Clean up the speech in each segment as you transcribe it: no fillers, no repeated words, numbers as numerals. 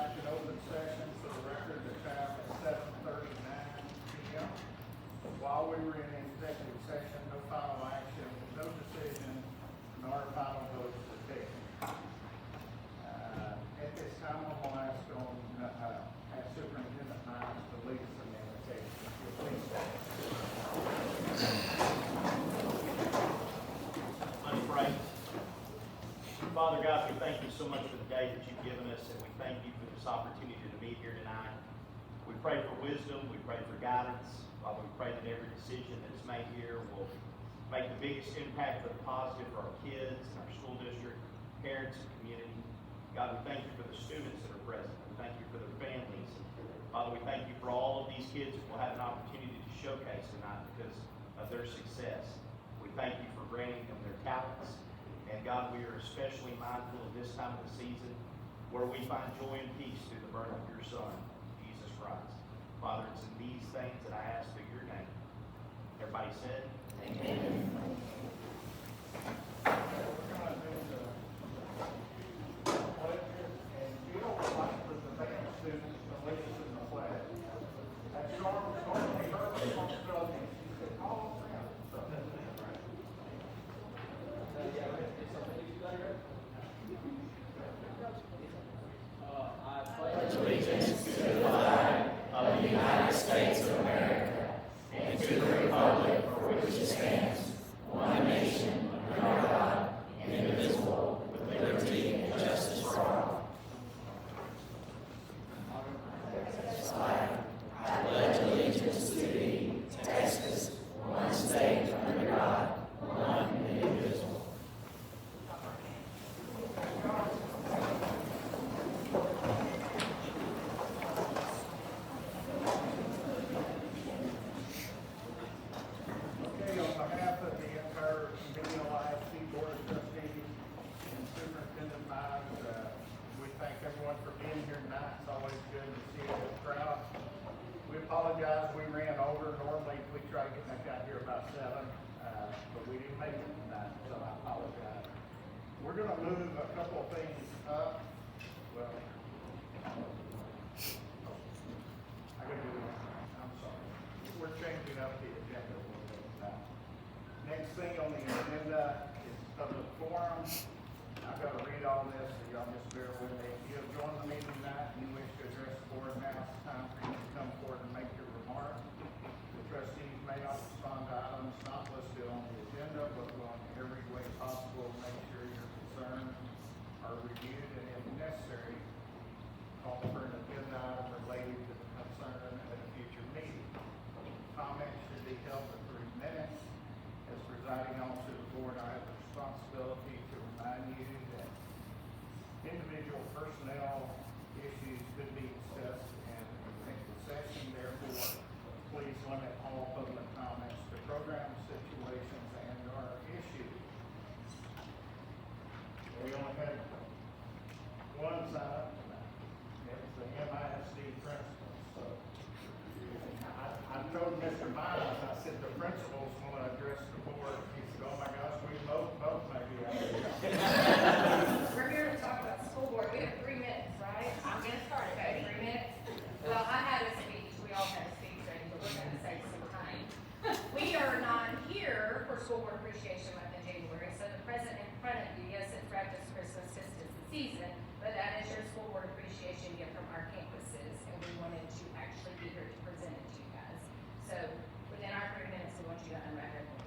back in open session for the record. The time is 7:39 p.m. While we were in executive session, no final action, no decision, nor final votes were taken. At this time, I'm going to ask Superintendent Miles to lead us in the invitation. If you'll please stand. Let's pray. Father God, we thank you so much for the day that you've given us, and we thank you for this opportunity to be here tonight. We pray for wisdom, we pray for guidance. Father, we pray that every decision that is made here will make the biggest impact for the positive for our kids and our school district, parents, and community. God, we thank you for the students that are present. We thank you for their families. Father, we thank you for all of these kids that will have an opportunity to showcase tonight because of their success. We thank you for granting them their talents. And God, we are especially mindful of this time of the season where we find joy and peace through the birth of your Son, Jesus Christ. Father, it's in these things that I ask through your name. Everybody said, Amen. We're going to do the pledge, and Jill would like for the band students to lead us in the pledge. That's normally her responsibility. She said, call them. I pledge allegiance to the flag of the United States of America and to the republic for which it stands, one nation, under God, indivisible, with liberty and justice for all. I pledge allegiance to thee, Texas, one state under God, one and indivisible. Okay, on behalf of the entire Mineola Board of Trustees and Superintendent Miles, we thank everyone for being here tonight. It's always good to see a good crowd. We apologize, we ran over. Normally, we try to get back out here about 7, but we didn't make it tonight, so I apologize. We're going to move a couple of things up. Well, I gotta do it. I'm sorry. We're changing up the agenda a little bit tonight. Next thing on the agenda is public forum. I've got to read all this, so y'all just bear with me. If you have joined the meeting tonight and you wish to address the board, now it's time for you to come forward and make your remark. The trustees may not respond to items not listed on the agenda, but will in every way possible make sure your concerns are reviewed and if necessary, call for an agenda item related to the concern at a future meeting. Comments should be held for 3 minutes. As presiding officer of the board, I have the responsibility to remind you that individual personnel issues could be discussed in executive session. Therefore, please limit all public comments to program situations and/or issues. We only had one sign up tonight. It was the MISD principal. So I told Mr. Miles, I said, the principals want to address the board. He said, oh my gosh, we both maybe. We're here to talk about the school board. We have 3 minutes, right? I'm gonna start, okay, 3 minutes? Well, I had a speech, we all had a speech ready, but we're gonna save some time. We are not here for School Board Appreciation Month in January, so the present in front of you, yes, it's practice Christmas, tis the season, but that is your School Board Appreciation gift from our campuses, and we wanted to actually be here to present it to you guys. So, within our 3 minutes, we want you to unwrap everything.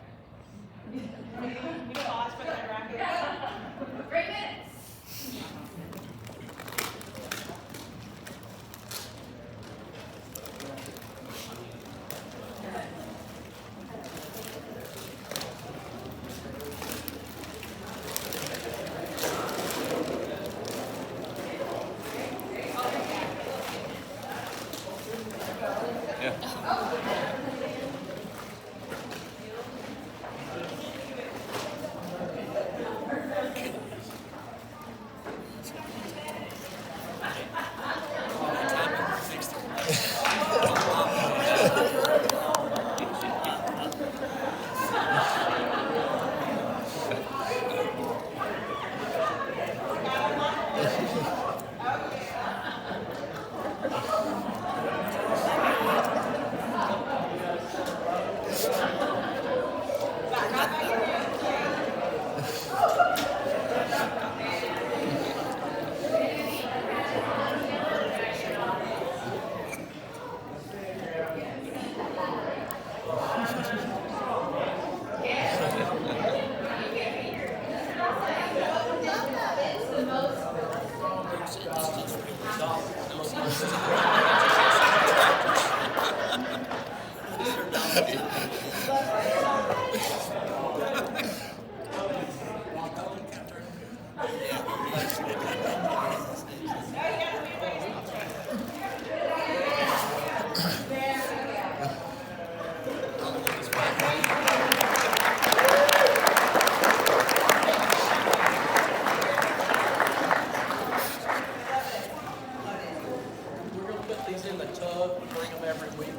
We're gonna put these in the tub and bring them every week.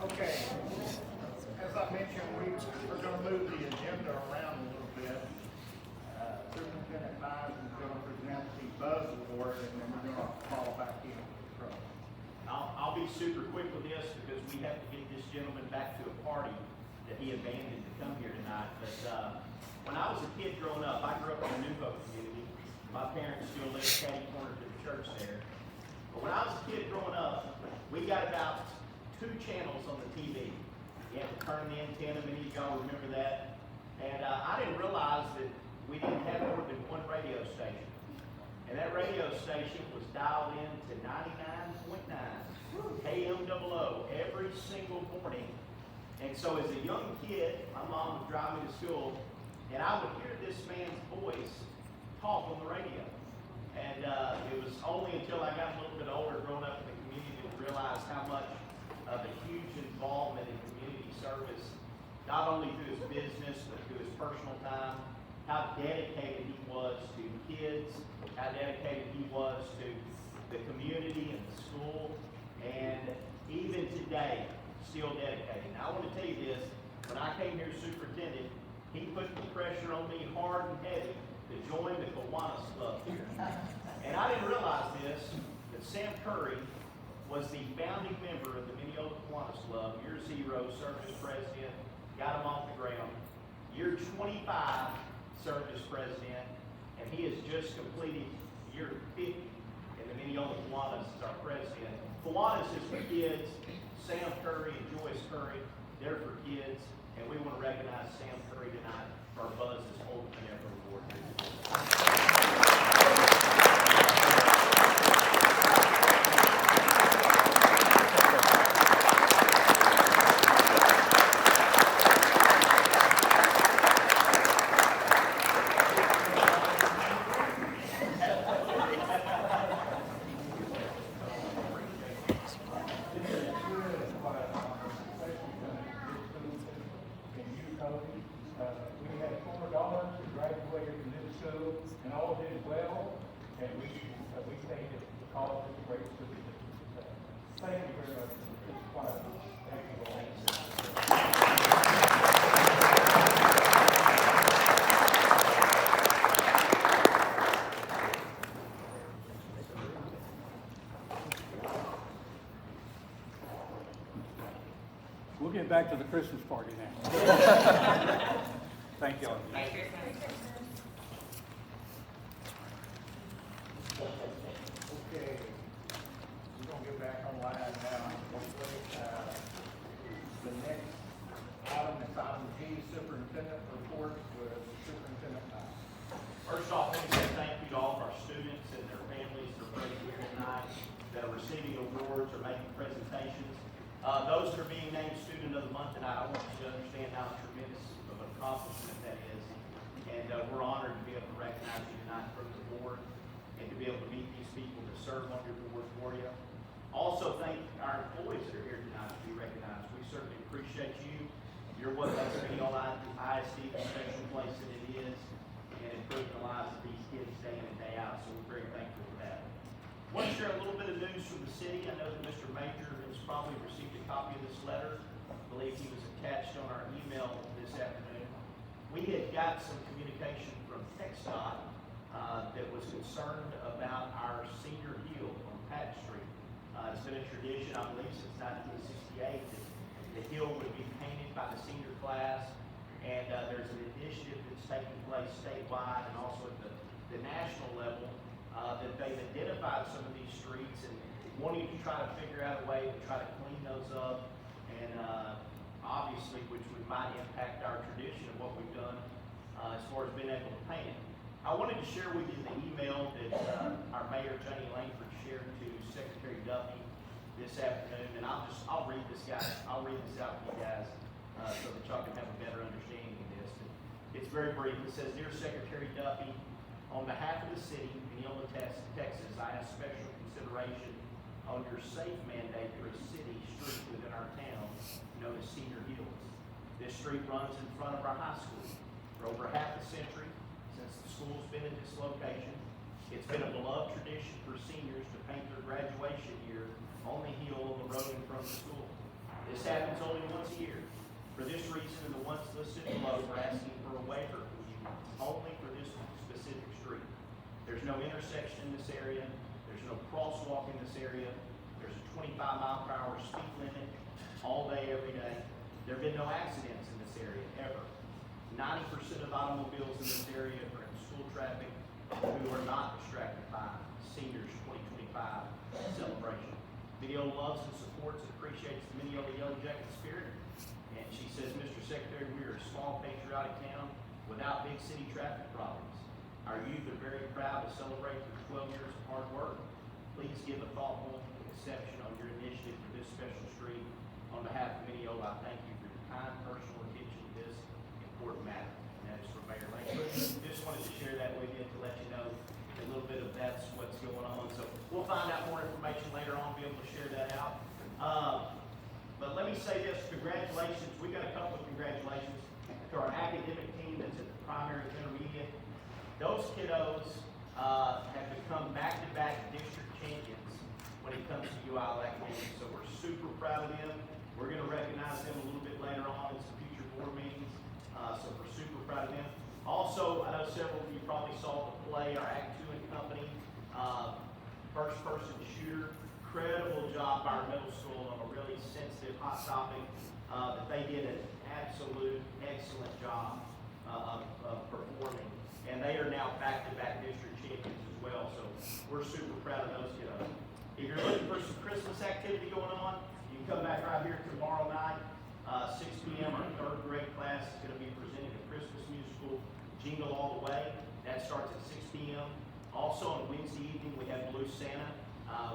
Okay, as I mentioned, we're gonna move the agenda around a little bit. Superintendent Mize is gonna present the Buzz Award, and then we're gonna fall back in. I'll be super quick with this because we have to get this gentleman back to a party that he abandoned to come here tonight. But when I was a kid growing up, I grew up in a New Hope community. My parents still live catty corner to the church there. But when I was a kid growing up, we got about 2 channels on the TV. You had to turn the antenna, many of y'all remember that. And I didn't realize that we didn't have more than one radio station. And that radio station was dialed in to 99.9 KMOO every single morning. And so as a young kid, my mom would drive me to school, and I would hear this man's voice talk on the radio. And it was only until I got a little bit older, growing up in the community, to realize how much of a huge involvement in community service, not only through his business, but through his personal time, how dedicated he was to kids, how dedicated he was to the community and the school, and even today, still dedicated. Now, I want to tell you this, when I came here as superintendent, he put the pressure on me hard and heavy to join the Kiwanis Club here. And I didn't realize this, that Sam Curry was the founding member of the Mineola Kiwanis Club. Year 0, served as president, got him off the ground. Year 25, served as president, and he has just completed year 50 in the Mineola Kiwanis as our president. Kiwanis is for kids. Sam Curry and Joyce Curry, they're for kids, and we want to recognize Sam Curry tonight for our Buzz's Ultimate Ever Award. We had 4 daughters who graduated from this school and all did well, and we think that the college is a great school. Thank you very much for this choir. Thank you all. We'll get back to the Christmas party now. Thank y'all. Okay, we're gonna get back online now. Hopefully, the next item is item G, superintendent report with Superintendent Mize. First off, let me say thank you to all of our students and their families that are present here tonight, that are receiving awards or making presentations. Those that are being named Student of the Month tonight, I want you to understand how tremendous of an accomplishment that is. And we're honored to be able to recognize you tonight from the board and to be able to meet these people that serve on your board for you. Also, thank our employees that are here tonight to be recognized. We certainly appreciate you. You're what makes Mineola ISD the special place that it is, and improving the lives of these kids day in and day out. So we're very thankful for that. I want to share a little bit of news from the city. I know that Mr. Major has probably received a copy of this letter. I believe he was attached on our email this afternoon. We had got some communication from TxDOT that was concerned about our senior hill on Patch Street. It's been a tradition, I believe, since 1968 that the hill would be painted by the senior class. And there's an initiative that's taking place statewide and also at the national level that they've identified some of these streets and wanting to try to figure out a way to try to clean those up. And obviously, which might impact our tradition of what we've done as far as being able to paint it. I wanted to share with you the email that our Mayor, Johnny Langford, shared to Secretary Duffy this afternoon, and I'll read this out to you guys so that y'all can have a better understanding of this. It's very brief. It says, "Dear Secretary Duffy, on behalf of the city, Mineola, Texas, I ask special consideration on your safe mandate for a city street within our town known as Senior Hills. This street runs in front of our high school. For over half a century, since the school's been in this location, it's been a beloved tradition for seniors to paint their graduation year on the hill on the road in front of the school. This happens only once a year. For this reason, and the ones listed below, we're asking for a waiver from you only for this specific street. There's no intersection in this area. There's no crosswalk in this area. There's a 25-mile-per-hour speed limit all day, every day. There have been no accidents in this area, ever. 90% of automobiles in this area are in school traffic who are not distracted by Seniors 2025 celebration. Mineola loves and supports and appreciates the Mineola Yellow Jacket spirit. And she says, Mr. Secretary, we are a small patriotic town without big city traffic problems. Our youth are very proud to celebrate their 12 years of hard work. Please give a thoughtful exception on your initiative for this special street. On behalf of Mineola, I thank you for your kind personal attention to this important matter." And that is from Mayor Langford. Just wanted to share that with you to let you know a little bit of that's what's going on. So we'll find out more information later on, be able to share that out. But let me say this, congratulations. We got a couple of congratulations to our academic team that's at the primary and intermediate. Those kiddos have become back-to-back district champions when it comes to UIL academics. So we're super proud of them. We're going to recognize them a little bit later on in some future board meetings. So we're super proud of them. Also, I know several of you probably saw the play, our Act 2 and Company, first-person shooter. Incredible job by our middle school on a really sensitive, hot topic that they did an absolute excellent job of performing. And they are now back-to-back district champions as well. So we're super proud of those kiddos. If you're looking for some Christmas activity going on, you can come back right here tomorrow night, 6 p.m. Our third grade class is going to be presenting a Christmas musical, Jingle All the Way. That starts at 6 p.m. Also on Wednesday evening, we have Blue Santa.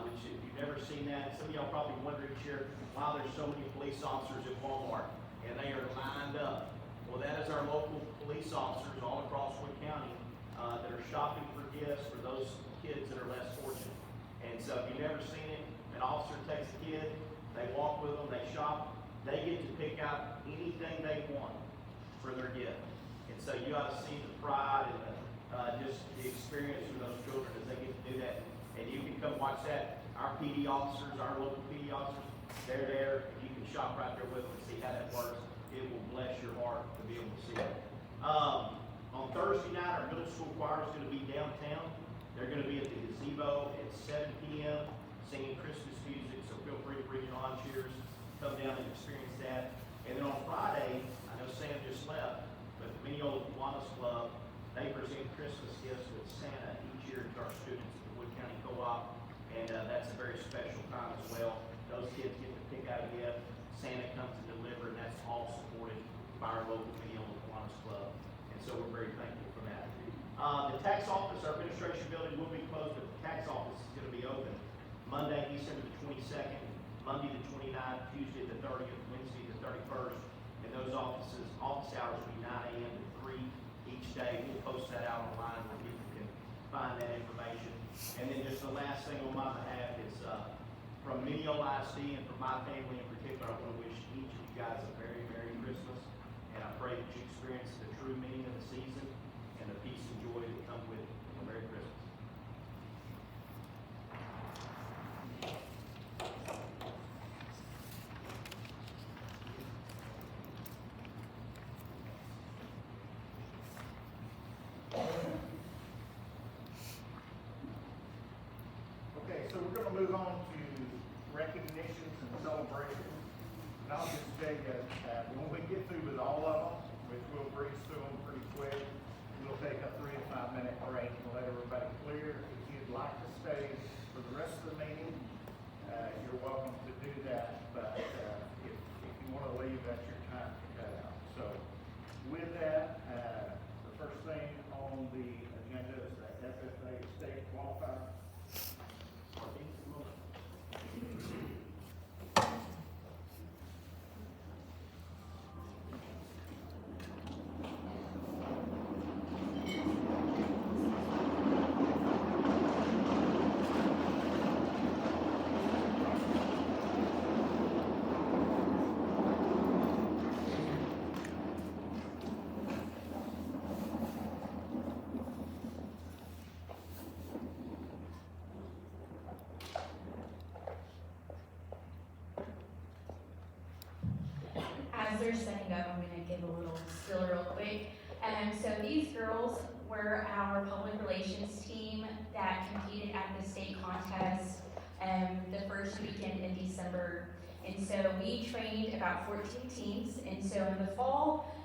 Which if you've never seen that, some of y'all probably wondering here why there's so many police officers at Walmart, and they are lined up. Well, that is our local police officers all across Wood County that are shopping for gifts for those kids that are less fortunate. And so if you've never seen it, an officer takes a kid, they walk with them, they shop, they get to pick out anything they want for their gift. And so you ought to see the pride and just the experience for those children as they get to do that. And you can come watch that. Our PD officers, our local PD officers, they're there. You can shop right there with them and see how that works. It will bless your heart to be able to see it. On Thursday night, our middle school choir is going to be downtown. They're going to be at the gazebo at 7 p.m. singing Christmas music, so feel free to bring your lawn chairs, come down and experience that. And then on Friday, I know Sam just left, but the Mineola Kiwanis Club, they present Christmas gifts with Santa each year to our students at the Wood County Co-op, and that's a very special time as well. Those kids get to pick out a gift, Santa comes to deliver, and that's all supported by our local Mineola Kiwanis Club. And so we're very thankful for that. The tax office, our administration building will be closed, but the tax office is going to be open Monday, December the 22nd, Monday the 29th, Tuesday the 30th, Wednesday the 31st, and those office hours will be 9 a.m. to 3 each day. We'll post that out online where people can find that information. And then just the last thing on my behalf is from Mineola ISD and from my family in particular, I want to wish each of you guys a very Merry Christmas, and I pray that you experience the true meaning of the season and the peace and joy that come with it. Merry Christmas. Okay, so we're gonna move on to recognitions and celebrations. And I'll just tell you, when we get through with all of them, which we'll breeze through them pretty quick, we'll take a 3 to 5 minute break and let everybody clear. If you'd like to stay for the rest of the meeting, you're welcome to do that, but if you wanna leave, that's your time to cut out. So they're setting up, I'm gonna give a little spill real quick. So these girls were our public relations team that competed at the state contest the first weekend in December. And so we trained about 14 teams. And so in the fall,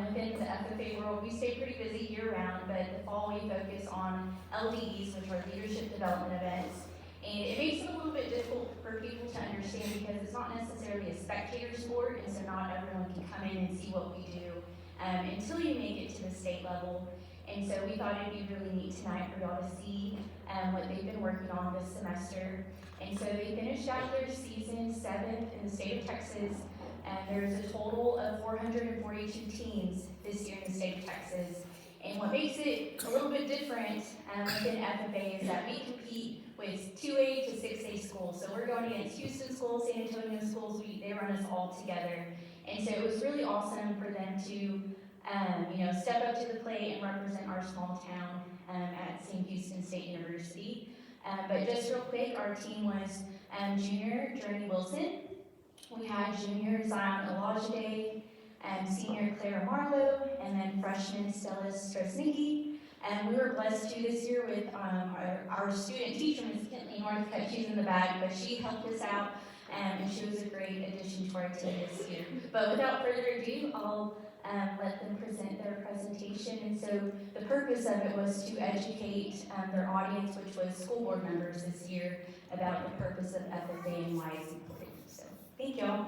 within the FFA world, we stay pretty busy year round, but in the fall we focus on LDEs, which are leadership development events. And it makes it a little bit difficult for people to understand because it's not necessarily a spectator sport, and so not everyone can come in and see what we do until you make it to the state level. And so we thought it'd be really neat tonight for y'all to see what they've been working on this semester. And so they finished out their season 7th in the state of Texas. And there's a total of 442 teams this year in the state of Texas. And what makes it a little bit different within FFA is that we compete with 2A to 6A schools. So we're going against Houston schools, San Antonio schools. They run us all together. And so it was really awesome for them to step up to the plate and represent our small town at St. Houston State University. But just real quick, our team was junior Journey Wilson. We had junior Zion Olajide, senior Clara Marlowe, and then freshman Stella Strasnicki. And we were blessed too this year with our student teacher, Ms. Kentley Northcutt. She's in the back, but she helped us out, and she was a great addition to our team this year. But without further ado, I'll let them present their presentation. And so the purpose of it was to educate their audience, which was school board members this year, about the purpose of FFA and why it's important. So thank y'all.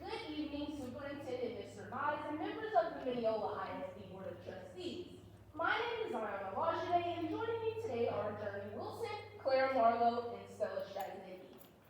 Good evening, Superintendent Mr. Mize and members of the Mineola ISD Board of Trustees. My name is Zion Olajide, and joining me today are Journey Wilson, Clara Marlowe, and Stella Strasnicki.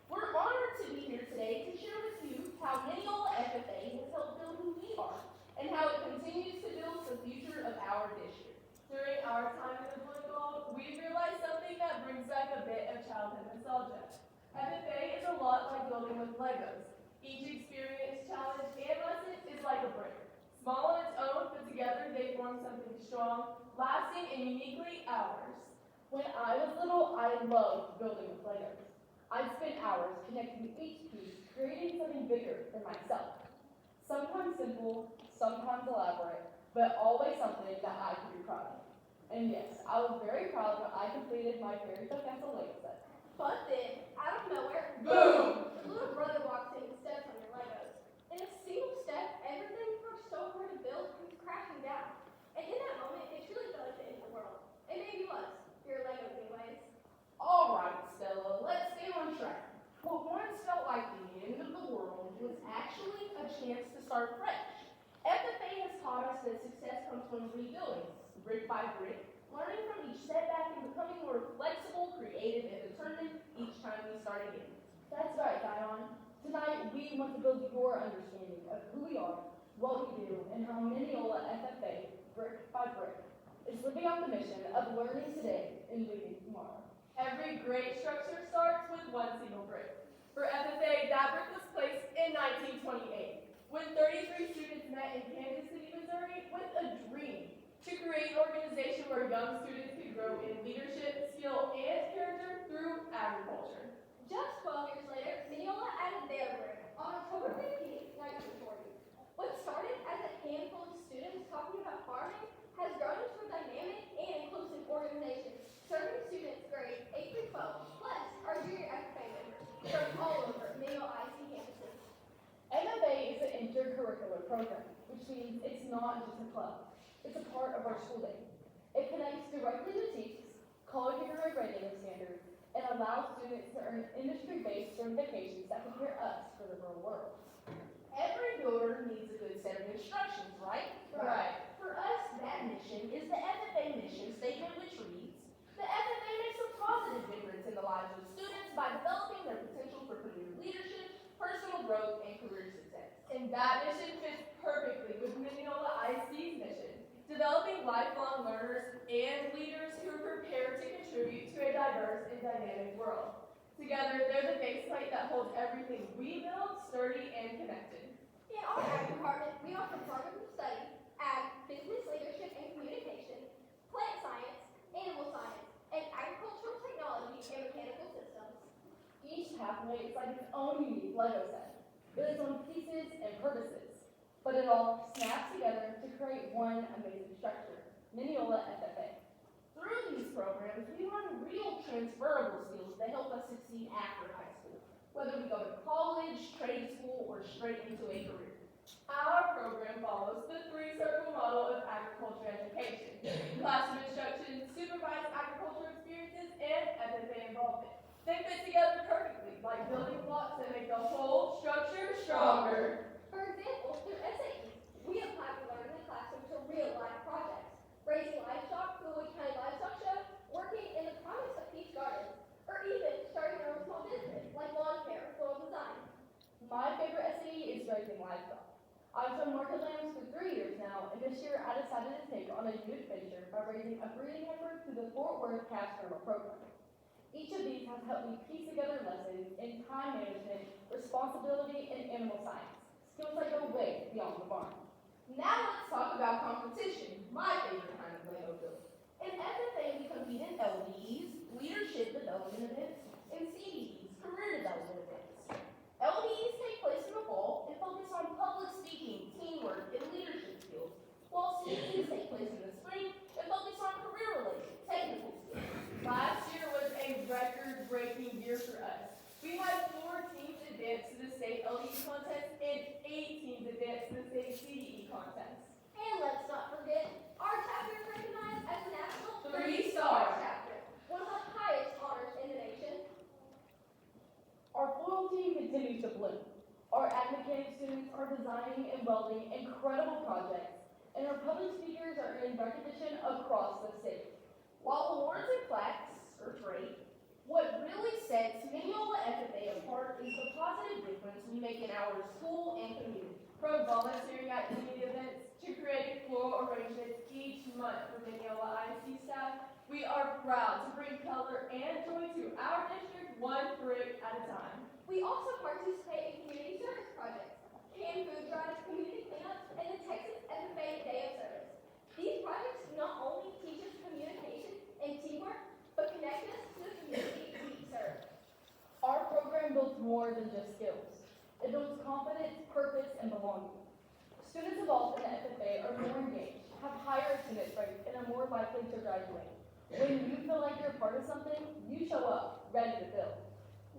We're honored to be here today to share with you how Mineola FFA has helped build who we are and how it continues to build the future of our district. During our time in the football, we realized something that brings back a bit of childhood nostalgia. FFA is a lot like building with Legos. Each experience, challenge, and lesson is like a brick. Small on its own, but together they form something strong, lasting, and uniquely ours. When I was little, I loved building with Legos. I'd spend hours connecting each piece, creating something bigger than myself. Sometimes simple, sometimes elaborate, but always something that I could be proud of. And yes, I was very proud when I completed my fairy tale castle Lego set. But then, out of nowhere, Boom! your little brother walks in and steps on your Legos. In a single step, everything you worked so hard to build comes crashing down. And in that moment, it truly felt like the end of the world. It maybe was. Your Legos anyways. All right, Stella, let's stay on track. What once felt like the end of the world was actually a chance to start fresh. FFA has taught us that success comes from rebuilding, brick by brick, learning from each setback and becoming more flexible, creative, and determined each time we start again. That's right, Zion. Tonight, we want to build your understanding of who we are, what we do, and how Mineola FFA, brick by brick, is living out the mission of learning today and leading tomorrow. Every great structure starts with one single brick. For FFA, that brick was placed in 1928, when 33 students met in Kansas City, Missouri, with a dream to create an organization where young students could grow in leadership, skill, and character through agriculture. Just 12 years later, Mineola added their brick on October 15, 1940. What started as a handful of students talking about farming has grown into a dynamic and inclusive organization, serving students grades 8 through 12, plus our junior FFA members from all over Mineola IC campuses. FFA is an intercurricular program, which means it's not just a club. It's a part of our school day. It connects directly to TEKS, College Degree Readiness Standards, and allows students to earn industry-based certifications that prepare us for the real world. Every builder needs a good set of instructions, right? Right. For us, that mission is the FFA mission statement, which reads, the FFA makes a positive difference in the lives of students by developing their potential for career leadership, personal growth, and career success. And that mission fits perfectly with Mineola IC's mission, developing lifelong learners and leaders who are prepared to contribute to a diverse and dynamic world. Together, they're the faceplate that holds everything we build sturdy and connected. In our ag department, we offer programs of study, ag, business leadership and communication, plant science, animal science, and agricultural technology and mechanical systems. Each pathway is like its own unique Lego set, with its own pieces and purposes, but it all snaps together to create one amazing structure, Mineola FFA. Through these programs, we learn real transferable skills that help us succeed after high school, whether we go to college, trade school, or straight into a career. Our program follows the three-circle model of agriculture education: classroom instruction, supervised agriculture experiences, and FFA involvement. They fit together perfectly, like building blocks that make the whole structure stronger. For example, through SAEs, we apply what we learn in the classroom to real-life projects, raising livestock through the Wood County Livestock Show, working in the promise of peach gardens, or even starting our own small business, like lawn care or floral design. My favorite SAE is raising livestock. I've done market lambs for 3 years now, and this year I decided to take on a new adventure by raising a breeding heifer through the Fort Worth Calf Kennel program. Each of these has helped me piece together lessons in time management, responsibility, and animal science, skills that go way beyond the barn. Now let's talk about competition, my favorite kind of Lego build. In FFA, we compete in LDEs, leadership development events, and CDEs, career development events. LDEs take place in the fall and focus on public speaking, teamwork, and leadership skills, while CDEs take place in the spring and focus on career-related, technical skills. Last year was a record-breaking year for us. We had 4 teams advance to the state LDE contest and 8 teams advance to the state CDE contest. And let's not forget, our chapter is recognized as a national 3-star chapter, one of the highest honors in the nation. Our foil team continues to bloom. Our advocating students are designing and welding incredible projects, and our public speakers are earning recognition across the state. While awards and plaques are great, what really sets Mineola FFA apart is the positive difference we make in our school and community. From volunteering at community events to creating floral arrangements each month for Mineola IC staff, we are proud to bring color and joy to our district one brick at a time. We also participate in community service projects, canned food drives, community cleanups, and the Texas FFA Day of Service. These projects not only teach us communication and teamwork, but connect us to the community we serve. Our program builds more than just skills. It builds confidence, purpose, and belonging. Students involved in the FFA are more engaged, have higher attendance rates, and are more likely to graduate. When you feel like you're a part of something, you show up, ready to build.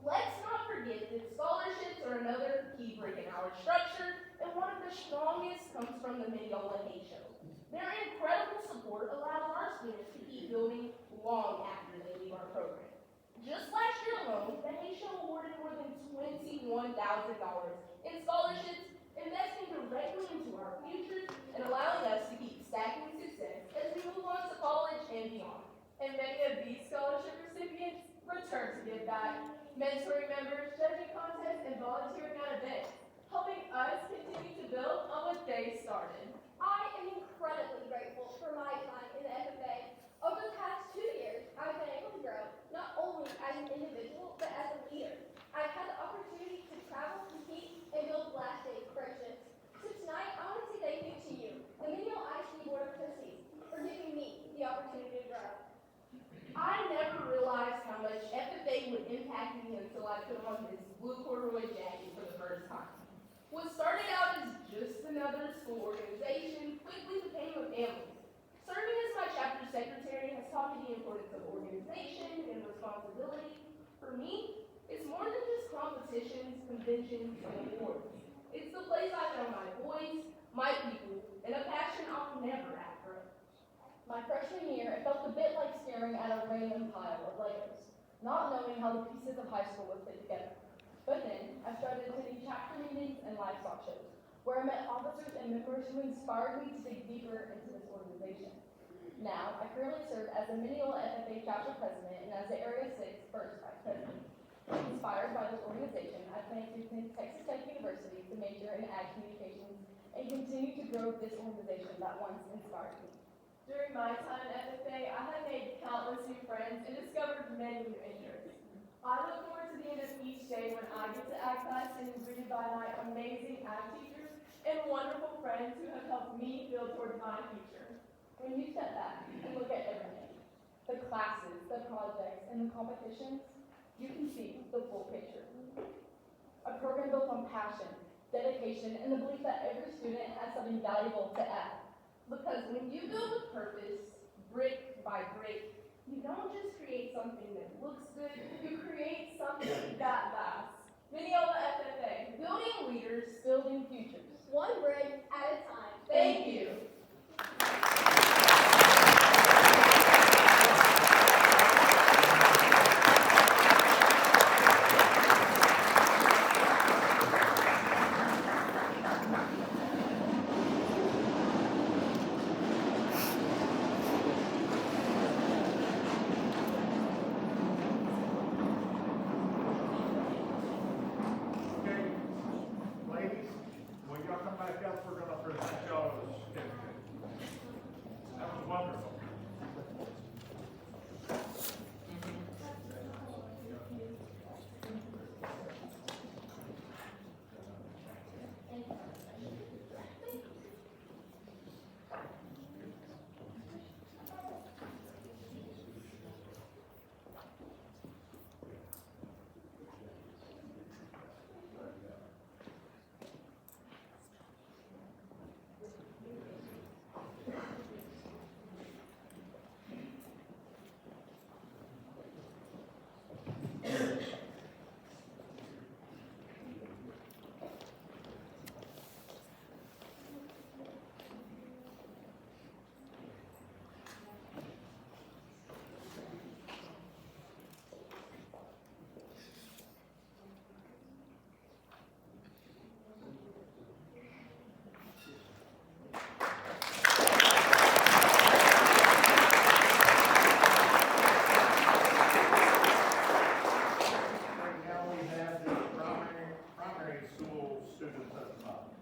Let's not forget that scholarships are another key brick in our structure, and one of the strongest comes from the Mineola Hay Show. Their incredible support allows our students to keep building long after they leave our program. Just last year alone, the Hay Show awarded more than $21,000 in scholarships, investing directly into our futures and allowing us to keep stacking success as we move on to college and beyond. And many of these scholarship recipients return to give back, mentoring members, judging contests, and volunteering at events, helping us continue to build on what they started. I am incredibly grateful for my time in the FFA. Over the past 2 years, I've been able to grow, not only as an individual, but as a leader. I've had the opportunity to travel, compete, and build lasting friendships. So tonight, I want to say thank you to you, the Mineola IC Board of Trustees, for giving me the opportunity to grow. I never realized how much FFA would impact me until I put on this blue corduroy jacket for the first time. What started out as just another school organization quickly became a family. Serving as my chapter secretary has taught me the importance of organization and responsibility. For me, it's more than just competitions, conventions, and awards. It's the place I found my voice, my people, and a passion I'll never outgrow. My freshman year, it felt a bit like staring at a random pile of Legos, not knowing how the pieces of high school would fit together. But then, I started attending chapter meetings and livestock shows, where I met officers and members who inspired me to dig deeper into this organization. Now, I currently serve as the Mineola FFA chapter president and as the Area 6 first vice president. Inspired by this organization, I plan to attend Texas Tech University to major in ag communications and continue to grow this organization that once inspired me. During my time at FFA, I have made countless new friends and discovered many new interests. I look forward to the end of each day when I get to ag class and am greeted by my amazing ag teachers and wonderful friends who have helped me build toward my future. When you step back and look at everything, the classes, the projects, and the competitions, you can see the full picture. a program built on passion, dedication, and the belief that every student has something valuable to add. Because when you build with purpose, brick by brick, you don't just create something that looks good, you create something that lasts. Mineola FFA, building leaders, building futures. One brick at a time. Thank you. Okay, ladies, when y'all come back up, we're gonna present y'all a certificate. That was wonderful. Right now, we have the primary school students at the top.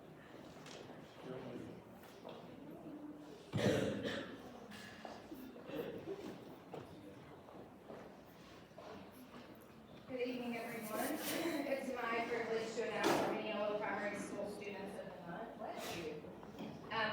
Good evening, everyone. It's my privilege to announce our Mineola Primary School Students of the Month. Bless you.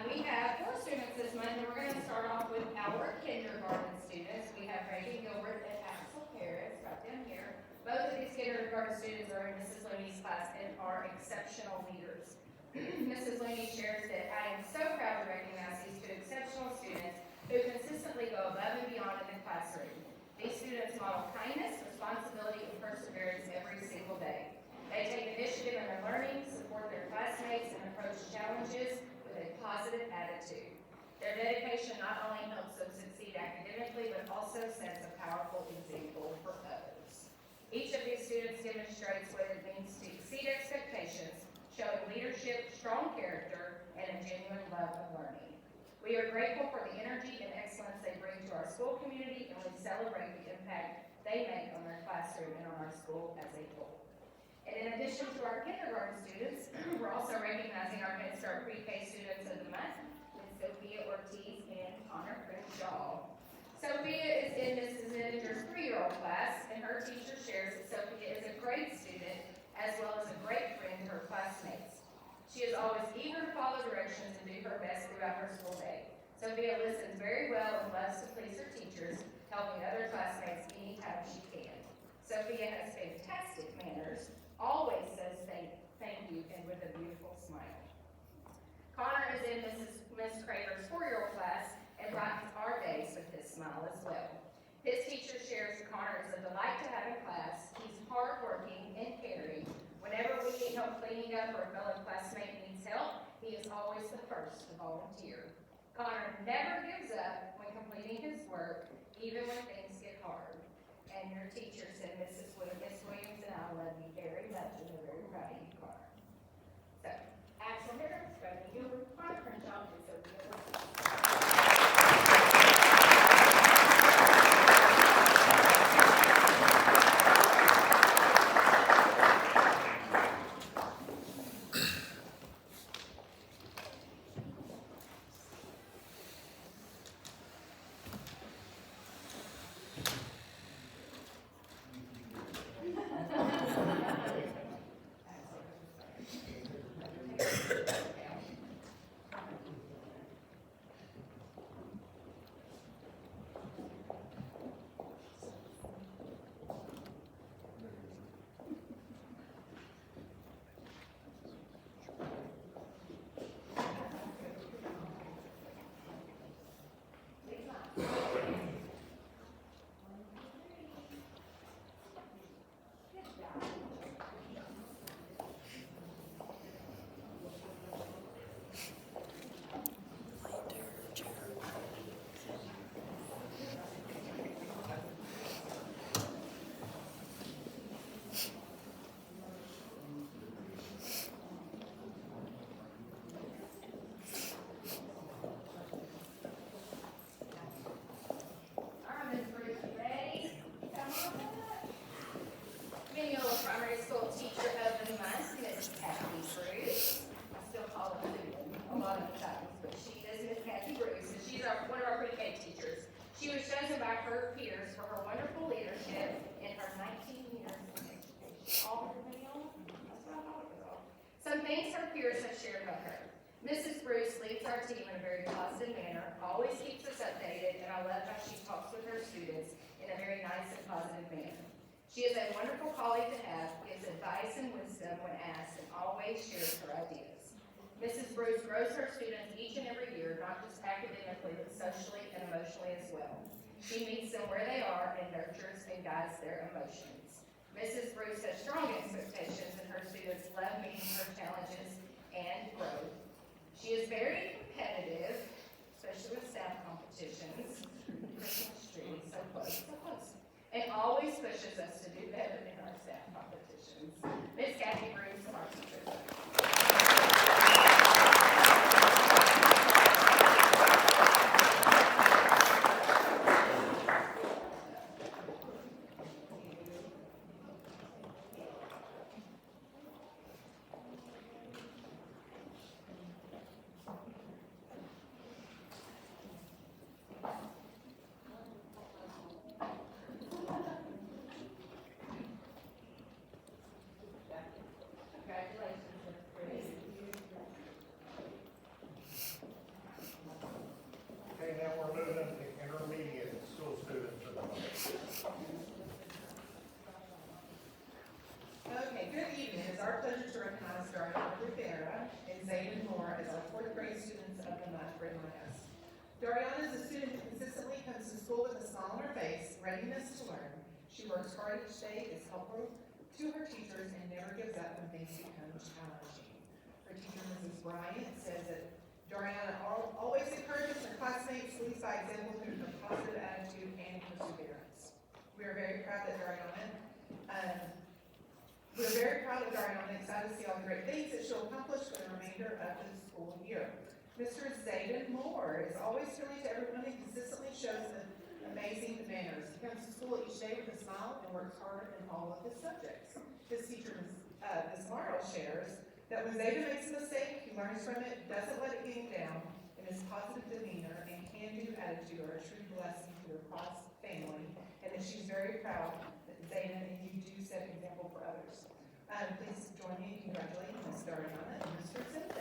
We have 4 students this month, and we're going to start off with our kindergarten students. We have Reagan Gilbert and Axel Harris right down here. Both of these kindergarten students are in Mrs. Looney's class and are exceptional leaders. Mrs. Looney shares that I am so proud to recognize these 2 exceptional students who consistently go above and beyond in the classroom. These students model kindness, responsibility, and perseverance every single day. They take initiative in their learning, support their classmates, and approach challenges with a positive attitude. Their dedication not only helps them succeed academically, but also sets a powerful example for others. Each of these students demonstrates what it means to exceed expectations, showing leadership, strong character, and a genuine love of learning. We are grateful for the energy and excellence they bring to our school community, and we celebrate the impact they make on their classroom and on our school as a whole. And in addition to our kindergarten students, we're also recognizing our Head Start Pre-K students of the month with Sophia Ortiz and Connor Crenshaw. Sophia is in Mrs. Manager's 3-year-old class, and her teacher shares that Sophia is a great student as well as a great friend to her classmates. She is always eager to follow directions and do her best throughout her school day. Sophia listens very well and loves to please her teachers, helping other classmates anytime she can. Sophia has fantastic manners, always says thank you, and with a beautiful smile. Connor is in Miss Craver's 4-year-old class and brightens our days with his smile as well. His teacher shares that Connor is a delight to have in class. He's hardworking and caring. Whenever we need help cleaning up or a fellow classmate needs help, he is always the first to volunteer. Connor never gives up when completing his work, even when things get hard. And your teacher said, Miss Williams and I love you very much, and we're very proud of you, Connor. So, Axel Harris, Reagan Gilbert, Connor Crenshaw, and Sophia Ortiz. things her peers have shared about her. Mrs. Bruce leads our team in a very positive manner, always keeps us updated, and I love how she talks with her students in a very nice and positive manner. She is a wonderful colleague to have, gives advice and wisdom when asked, and always shares her ideas. Mrs. Bruce grows her students each and every year, not just academically, but socially and emotionally as well. She meets them where they are and nurtures and guides their emotions. Mrs. Bruce has strong expectations, and her students love meeting her challenges and growth. She is very competitive, especially with staff competitions. Christmas tree, so close, and always pushes us to do better in our staff competitions. Miss Kathy Bruce, our teacher. Okay, now we're moving to intermediate school students for the moment. Okay, good evening. It's our pleasure to recognize Dariana Rivera and Zayden Moore as our fourth grade students of the month for MIS. Dariana is a student who consistently comes to school with a smile on her face, readiness to learn. She works hard each day, is helpful to her teachers, and never gives up when things become challenging. Her teacher, Mrs. Bryant, says that Dariana always encourages her classmates, leads by example through her positive attitude and perseverance. We are very proud of Dariana, and excited to see all the great things that she'll accomplish for the remainder of the school year. Mr. Zayden Moore is always friendly to everyone and consistently shows amazing manners. He comes to school each day with a smile and works hard in all of his subjects. His teacher, Ms. Marl, shares that when Zayden makes a mistake, he learns from it, doesn't let it get him down, and his positive demeanor and can-do attitude are a true blessing to their class family, and that she's very proud that Zayden and you do set an example for others. Please join me in congratulating Ms. Dariana and Mr. Zayden.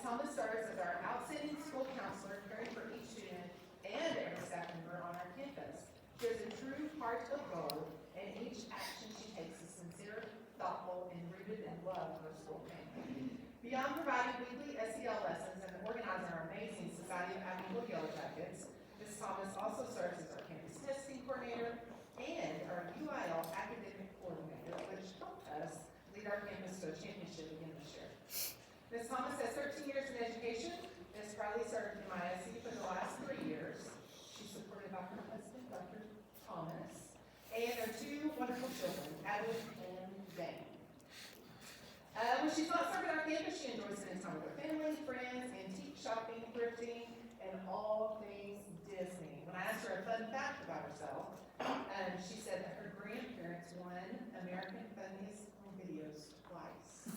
Thomas serves as our outstanding school counselor, caring for each student and every staff member on our campus. She has a true heart of gold, and each action she takes is sincere, thoughtful, and rooted in love for her school family. Beyond providing weekly SEL lessons and organizing our amazing Society of Admirable Yellow Jackets, Ms. Thomas also serves as our campus testing coordinator and our UIL academic coordinator, which helped us lead our campus to a championship again this year. Ms. Thomas has 13 years in education and has proudly served in MISC for the last 3 years. She's supported by her husband, Dr. Thomas, and their two wonderful children, Adeline and Zane. When she's not serving our campus, she enjoys spending time with her family, friends, antique shopping, thrifting, and all things Disney. When I asked her a fun fact about herself, she said that her grandparents won American Funniest Home Videos twice.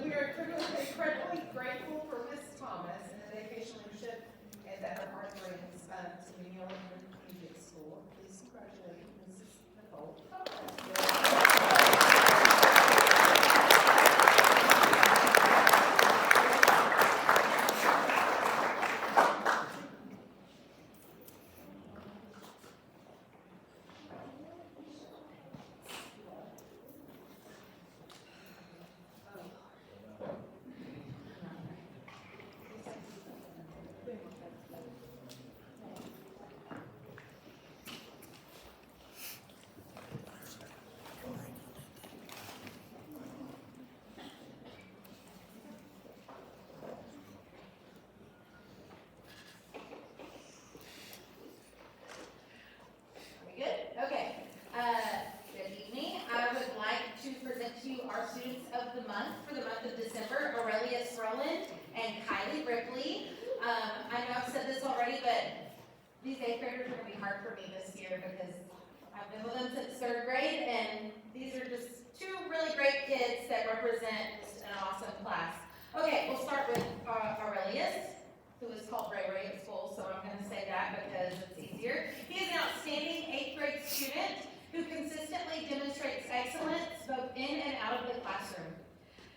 We are incredibly grateful for Ms. Thomas and the dedication, leadership, and that her heart brings to Mineola Intermediate School. Please congratulate Mrs. Nicole Thomas. of the month for the month of December, Aurelius Rowland and Kylie Ripley. I know I've said this already, but these 8th graders are going to be hard for me this year because I've been with them since 3rd grade, and these are just 2 really great kids that represent just an awesome class. Okay, we'll start with Aurelius, who is called Ray Ray at school, so I'm going to say that because it's easier. He is an outstanding 8th grade student who consistently demonstrates excellence both in and out of the classroom.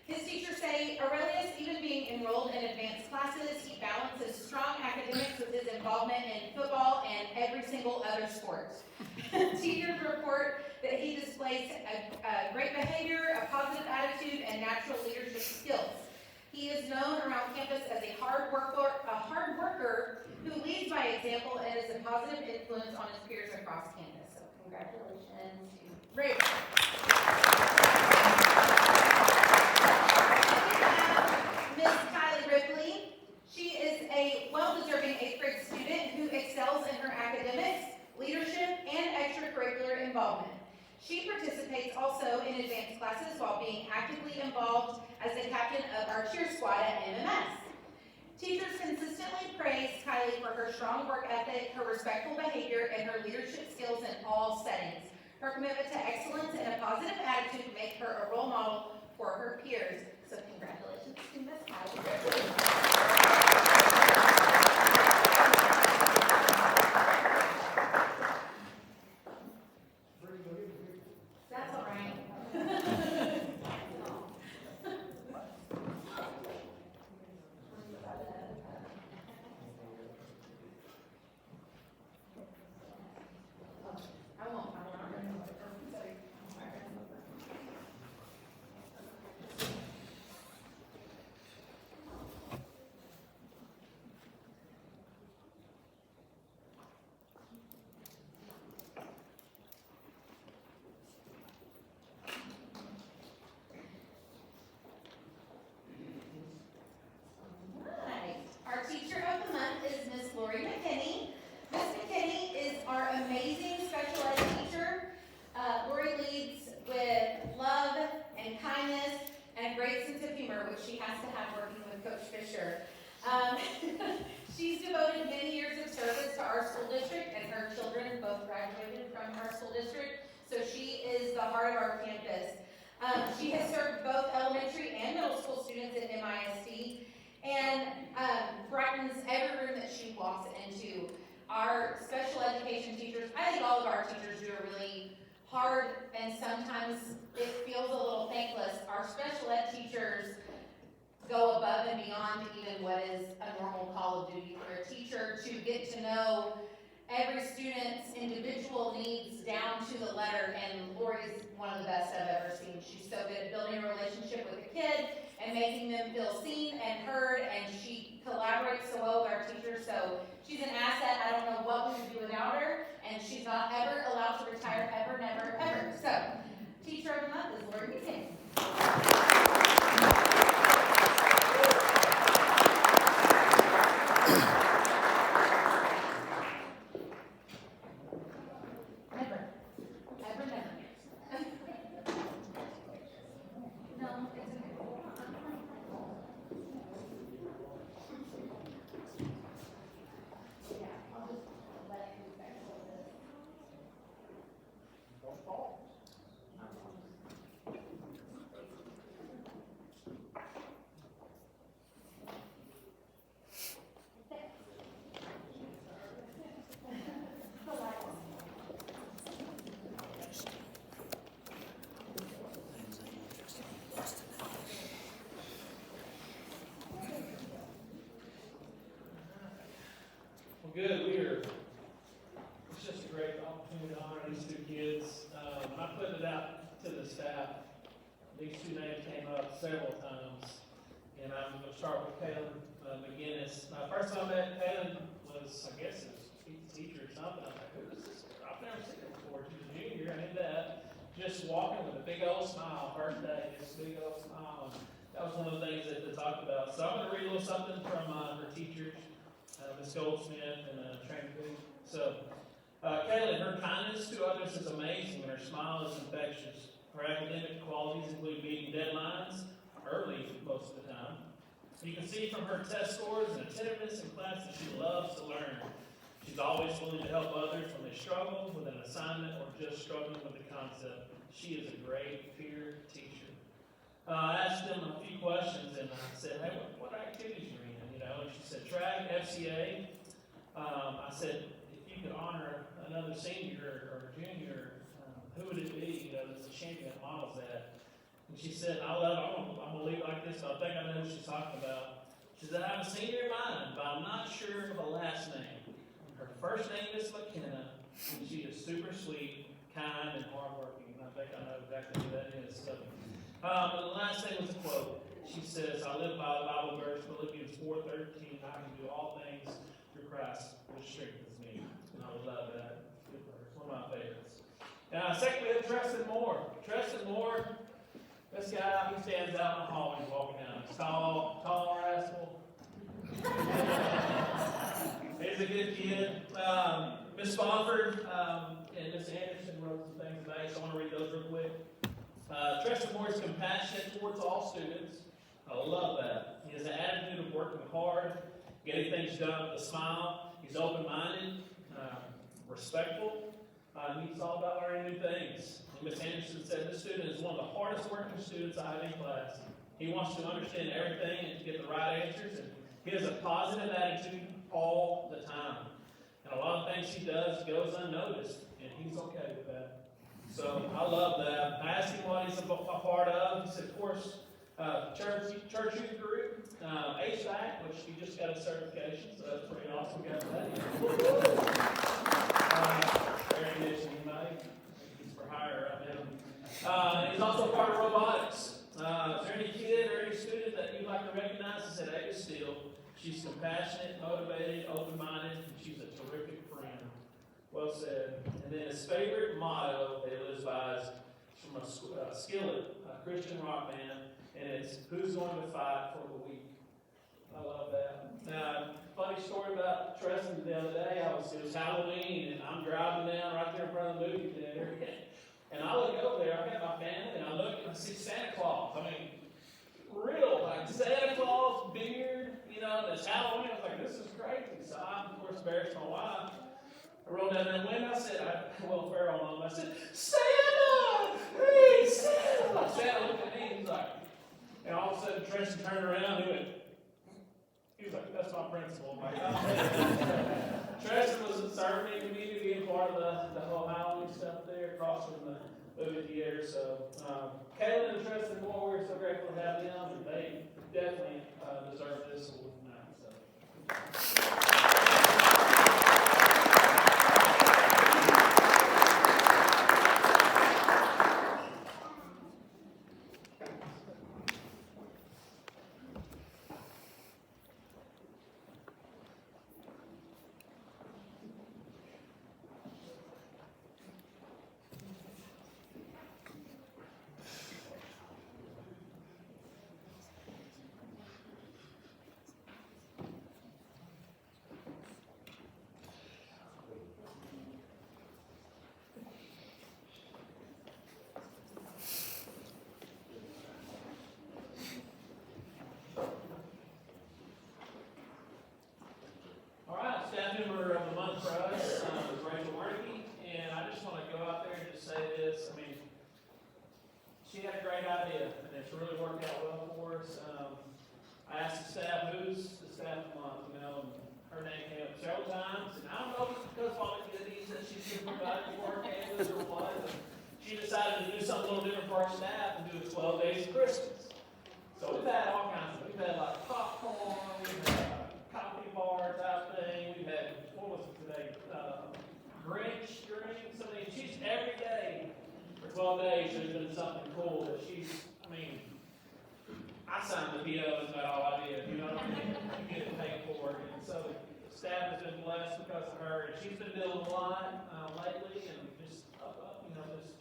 His teachers say Aurelius, even being enrolled in advanced classes, he balances strong academics with his involvement in football and every single other sport. Teachers report that he displays a great behavior, a positive attitude, and natural leadership skills. He is known around campus as a hard worker who leads by example and is a positive influence on his peers across campus. So congratulations to Ray. Miss Kylie Ripley. She is a well-deserving 8th grade student who excels in her academics, leadership, and extracurricular involvement. She participates also in advanced classes while being actively involved as the captain of our cheer squad at MMS. Teachers consistently praise Kylie for her strong work ethic, her respectful behavior, and her leadership skills in all settings. Her commitment to excellence and a positive attitude make her a role model for her peers. So congratulations to Miss Kylie Ripley. That's all right. I won't. Right. Our teacher of the month is Miss Lori McKinney. Miss McKinney is our amazing special ed teacher. Lori leads with love and kindness and a great sense of humor, which she has to have working with Coach Fisher. She's devoted many years of service to our school district, and her children both graduated from our school district, so she is the heart of our campus. She has served both elementary and middle school students at MISD, and brightens every room that she walks into. Our special education teachers, I think all of our teachers do a really hard, and sometimes it feels a little thankless. Our special ed teachers go above and beyond even what is a normal call of duty for a teacher to get to know every student's individual needs down to the letter, and Lori's one of the best I've ever seen. She's so good at building a relationship with a kid and making them feel seen and heard, and she collaborates so well with our teachers, so she's an asset. I don't know what we would do without her, and she's not ever allowed to retire, ever, never, ever. So, teacher of the month is Lori McKinney. Never. Ever, never. No, it's okay. Yeah, I'll just let it move back a little bit. Don't fall. Well, good. It's just a great opportunity to honor these 2 kids. When I put it out to the staff, these 2 names came up several times. And I'm going to start with Kaylin McGinnis. First time I met Kaylin was, I guess, it was a teacher or something. I was like, who is this girl? I've never seen her before. She's a junior, I knew that. Just walking with a big old smile, first day, just a big old smile. And that was one of the things that they talked about. So I'm going to read a little something from her teachers, Ms. Goldsmith and Trainer Booth. So, Kaylin, her kindness to others is amazing and her smile is infectious. Her academic qualities include meeting deadlines early most of the time. You can see from her test scores and attentiveness in class that she loves to learn. She's always willing to help others when they struggle with an assignment or just struggling with the concept. She is a great peer teacher. I asked them a few questions and I said, hey, what activities are you in? You know, and she said, track, FCA. I said, if you could honor another senior or junior, who would it be? You know, that's a champion that models that. And she said, I'm gonna leave it like this, but I think I know who she's talking about. She said, I have a senior in mind, but I'm not sure of the last name. Her first name is McKenna, and she is super sweet, kind, and hardworking. And I think I know exactly who that is. So, but the last thing was a quote. She says, I live by the Bible verse, Philippians 4:13, I can do all things through Christ, which strengthens me. And I love that. Good verse. One of my favorites. Second, we have Treston Moore. Treston Moore, this guy, he stands out in the hall when he's walking down. He's tall rascal. He's a good kid. Miss Spofford and Miss Anderson wrote some things today, so I want to read those real quick. Treston Moore is compassionate towards all students. I love that. He has an attitude of working hard, getting things done with a smile. He's open-minded, respectful. He's all about learning new things. Miss Anderson said, this student is one of the hardest working students I have in class. He wants to understand everything and to get the right answers, and he has a positive attitude all the time. And a lot of things he does goes unnoticed, and he's okay with that. So I love that. I asked him what he's a part of. He said, of course, church youth group, HVAC, which he just got a certification, so that's pretty awesome. We got that. Air conditioning, mate. He's for hire right now. He's also part of robotics. Is there any kid or any student that you'd like to recognize? He said, Ava Steele. She's compassionate, motivated, open-minded, and she's a terrific friend. Well said. And then his favorite motto that he lives by is from a Skillet, a Christian rock band, and it's, who's going to fight for the weak? I love that. Funny story about Treston the other day. It was Halloween, and I'm driving down right there in front of the movie theater. And I look over there, I've got my family, and I look and I see Santa Claus. I mean, real, like Santa Claus, beard, you know, and it's Halloween. I was like, this is crazy. So I, of course, embarrassed my wife. I rolled down that window, I said, Farrell mom, I said, Santa! Hey, Santa! Santa looked at me, he's like, and all of a sudden, Tristan turned around, he was like, that's my principal. I'm like, Tristan was serving in the community, being part of the whole Halloween stuff there across from the movie theater. So, Kaylin and Tristan Moore, we're so grateful to have them, and they definitely deserve this award tonight. So. Staff member of the month for us is Rachel Wernicke, and I just want to go out there and just say this. I mean, she had a great idea, and it's really worked out well for us. I asked the staff, who's the staff of the month, you know, and her name came up several times, and I don't know if it's because of all the goodies that she's been providing for our campus or what, but she decided to do something a little different for our staff and do the 12 days of Christmas. So we've had all kinds of, we've had like popcorn, we've had coffee bar type thing. We've had, what was it today? Grinch drinks. I mean, she's every day for 12 days. There's been something cool that she's, I mean, I signed the PO is about all I did. You know what I mean? You get it paid for it. And so the staff has been blessed because of her. And she's been dealing a lot lately, and just, you know, just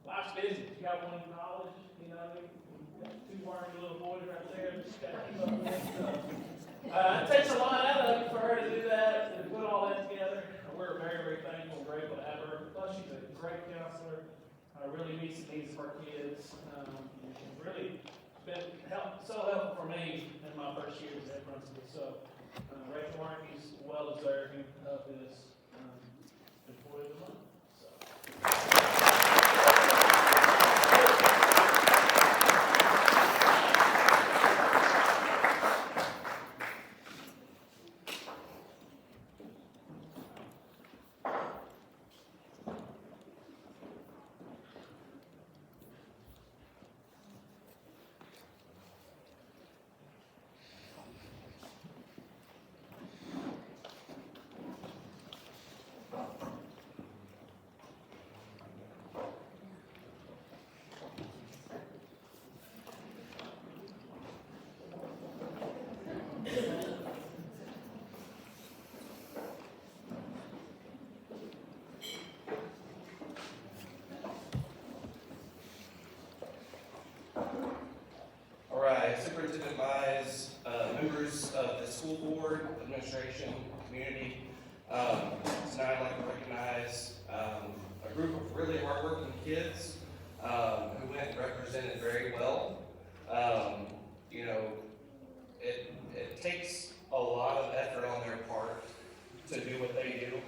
life's busy. She got one in college, you know, two working little boys right there. She's got to keep up with that stuff. It takes a lot out of it for her to do that, and put all that together. We're very, very thankful and grateful to have her. Plus, she's a great counselor. Really meets meets the needs of our kids. And really been so helpful for me in my first year as head principal. So Rachel Markey's well deserving of this employee of the month. So. All right, Superintendent Mize, members of the school board, administration, community, tonight I'd like to recognize a group of really hardworking kids who went and represented very well. You know, it takes a lot of effort on their part to do what they do,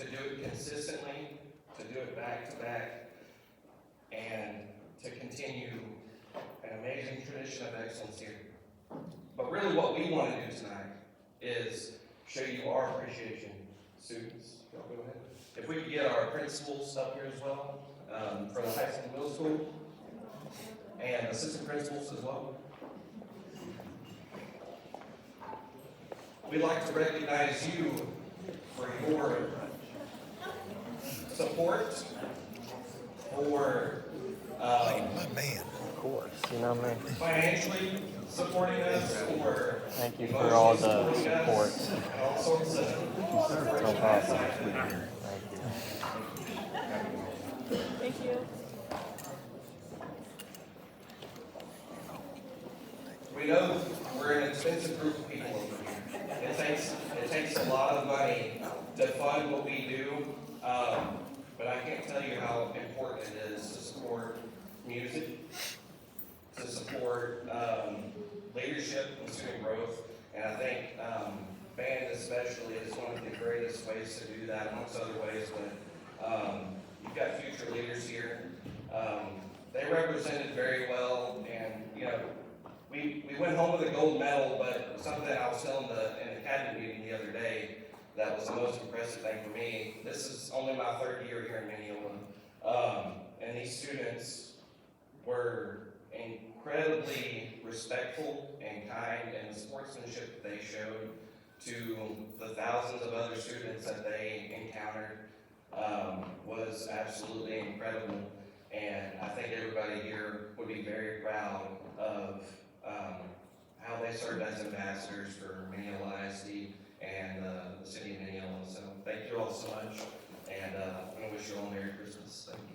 to do it consistently, to do it back to back, and to continue an amazing tradition of excellence here. But really what we want to do tonight is show you our appreciation. Students, y'all go ahead. If we could get our principals up here as well, for the high school, middle school, and assistant principals as well. We'd like to recognize you for your support, for financially supporting us, for Thank you for all the support. and all sorts of No problem. Thank you. We know we're an expensive group of people over here. It takes a lot of money to fund what we do, but I can't tell you how important it is to support music, to support leadership and student growth, and I think band especially is one of the greatest ways to do that, amongst other ways, but you've got future leaders here. They represented very well, and you know, we went home with a gold medal, but something I was telling in the cabinet meeting the other day that was the most impressive thing for me. This is only my third year here in Mineola, and these students were incredibly respectful and kind, and the sportsmanship that they showed to the thousands of other students that they encountered was absolutely incredible. And I think everybody here would be very proud of how they served as ambassadors for Mineola ISD and the city of Mineola. So thank you all so much, and I'm going to wish you all Merry Christmas. Thank you.